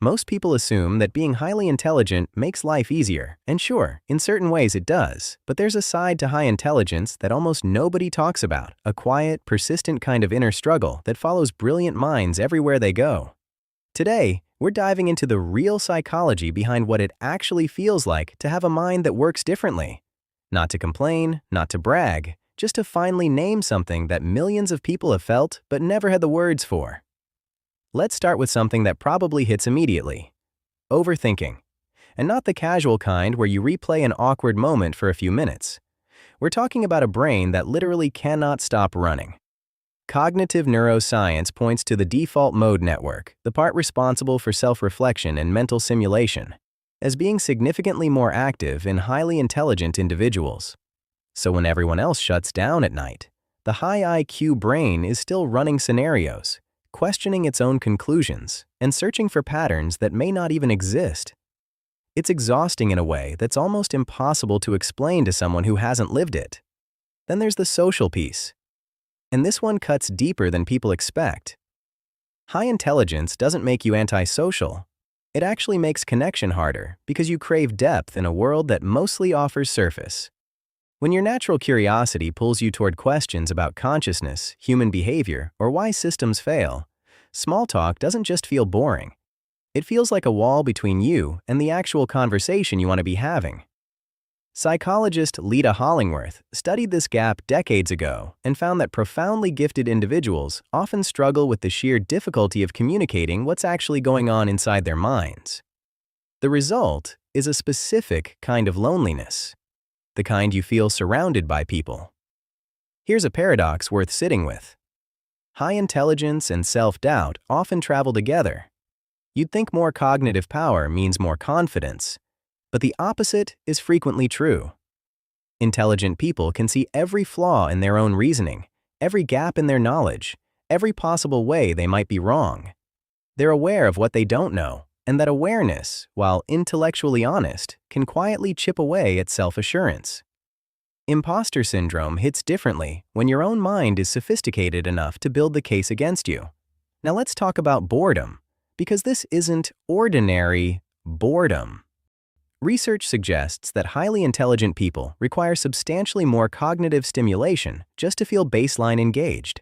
Most people assume that being highly intelligent makes life easier, and sure, in certain ways it does, but there's a side to high intelligence that almost nobody talks about, a quiet, persistent kind of inner struggle that follows brilliant minds everywhere they go. Today, we're diving into the real psychology behind what it actually feels like to have a mind that works differently. Not to complain, not to brag, just to finally name something that millions of people have felt but never had the words for. Let's start with something that probably hits immediately: overthinking. And not the casual kind where you replay an awkward moment for a few minutes. We're talking about a brain that literally cannot stop running. Cognitive neuroscience points to the default mode network, the part responsible for self-reflection and mental simulation, as being significantly more active in highly intelligent individuals. So when everyone else shuts down at night, the high IQ brain is still running scenarios, questioning its own conclusions, and searching for patterns that may not even exist. It's exhausting in a way that's almost impossible to explain to someone who hasn't lived it. Then there's the social piece. And this one cuts deeper than people expect. High intelligence doesn't make you antisocial. It actually makes connection harder because you crave depth in a world that mostly offers surface. When your natural curiosity pulls you toward questions about consciousness, human behavior, or why systems fail, small talk doesn't just feel boring. It feels like a wall between you and the actual conversation you want to be having. Psychologist Lita Hollingworth studied this gap decades ago and found that profoundly gifted individuals often struggle with the sheer difficulty of communicating what's actually going on inside their minds. The result is a specific kind of loneliness, the kind you feel surrounded by people. Here's a paradox worth sitting with. High intelligence and self-doubt often travel together. You'd think more cognitive power means more confidence, but the opposite is frequently true. Intelligent people can see every flaw in their own reasoning, every gap in their knowledge, every possible way they might be wrong. They're aware of what they don't know, and that awareness, while intellectually honest, can quietly chip away at self-assurance. Impostor syndrome hits differently when your own mind is sophisticated enough to build the case against you. Now let's talk about boredom, because this isn't ordinary boredom. Research suggests that highly intelligent people require substantially more cognitive stimulation just to feel baseline engaged.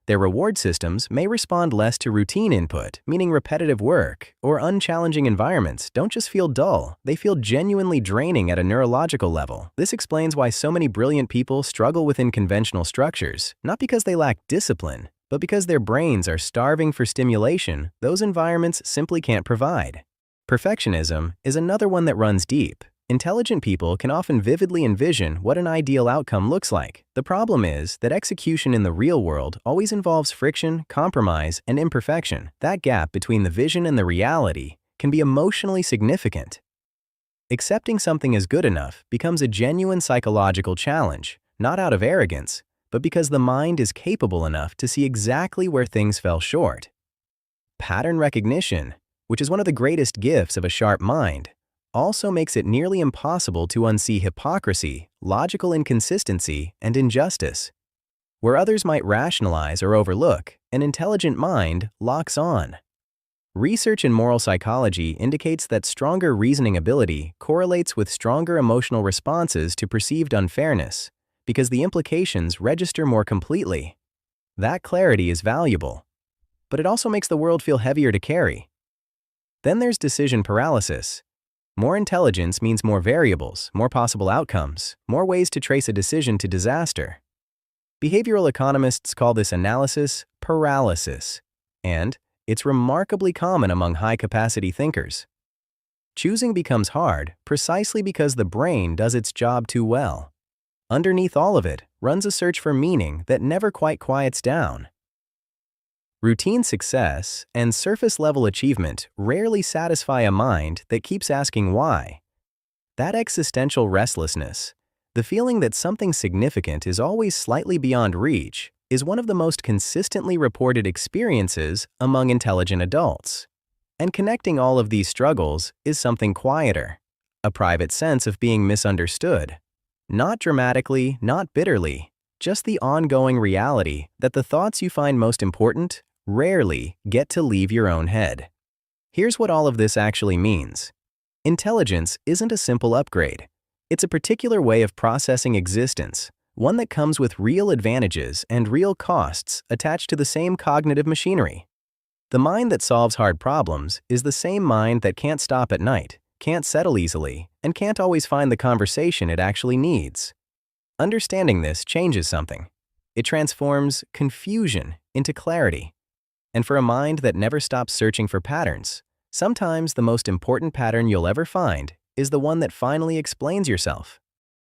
Their reward systems may respond less to routine input, meaning repetitive work, or unchallenging environments don't just feel dull, they feel genuinely draining at a neurological level. This explains why so many brilliant people struggle within conventional structures, not because they lack discipline, but because their brains are starving for stimulation those environments simply can't provide. Perfectionism is another one that runs deep. Intelligent people can often vividly envision what an ideal outcome looks like. The problem is that execution in the real world always involves friction, compromise, and imperfection. That gap between the vision and the reality can be emotionally significant. Accepting something as good enough becomes a genuine psychological challenge, not out of arrogance, but because the mind is capable enough to see exactly where things fell short. Pattern recognition, which is one of the greatest gifts of a sharp mind, also makes it nearly impossible to unsee hypocrisy, logical inconsistency, and injustice. Where others might rationalize or overlook, an intelligent mind locks on. Research in moral psychology indicates that stronger reasoning ability correlates with stronger emotional responses to perceived unfairness, because the implications register more completely. That clarity is valuable, but it also makes the world feel heavier to carry. Then there's decision paralysis. More intelligence means more variables, more possible outcomes, more ways to trace a decision to disaster. Behavioral economists call this analysis paralysis, and it's remarkably common among high-capacity thinkers. Choosing becomes hard precisely because the brain does its job too well. Underneath all of it runs a search for meaning that never quite quiets down. Routine success and surface-level achievement rarely satisfy a mind that keeps asking why. That existential restlessness, the feeling that something significant is always slightly beyond reach, is one of the most consistently reported experiences among intelligent adults. And connecting all of these struggles is something quieter, a private sense of being misunderstood. Not dramatically, not bitterly, just the ongoing reality that the thoughts you find most important rarely get to leave your own head. Here's what all of this actually means. Intelligence isn't a simple upgrade. It's a particular way of processing existence, one that comes with real advantages and real costs attached to the same cognitive machinery. The mind that solves hard problems is the same mind that can't stop at night, can't settle easily, and can't always find the conversation it actually needs. Understanding this changes something. It transforms confusion into clarity. And for a mind that never stops searching for patterns, sometimes the most important pattern you'll ever find is the one that finally explains yourself.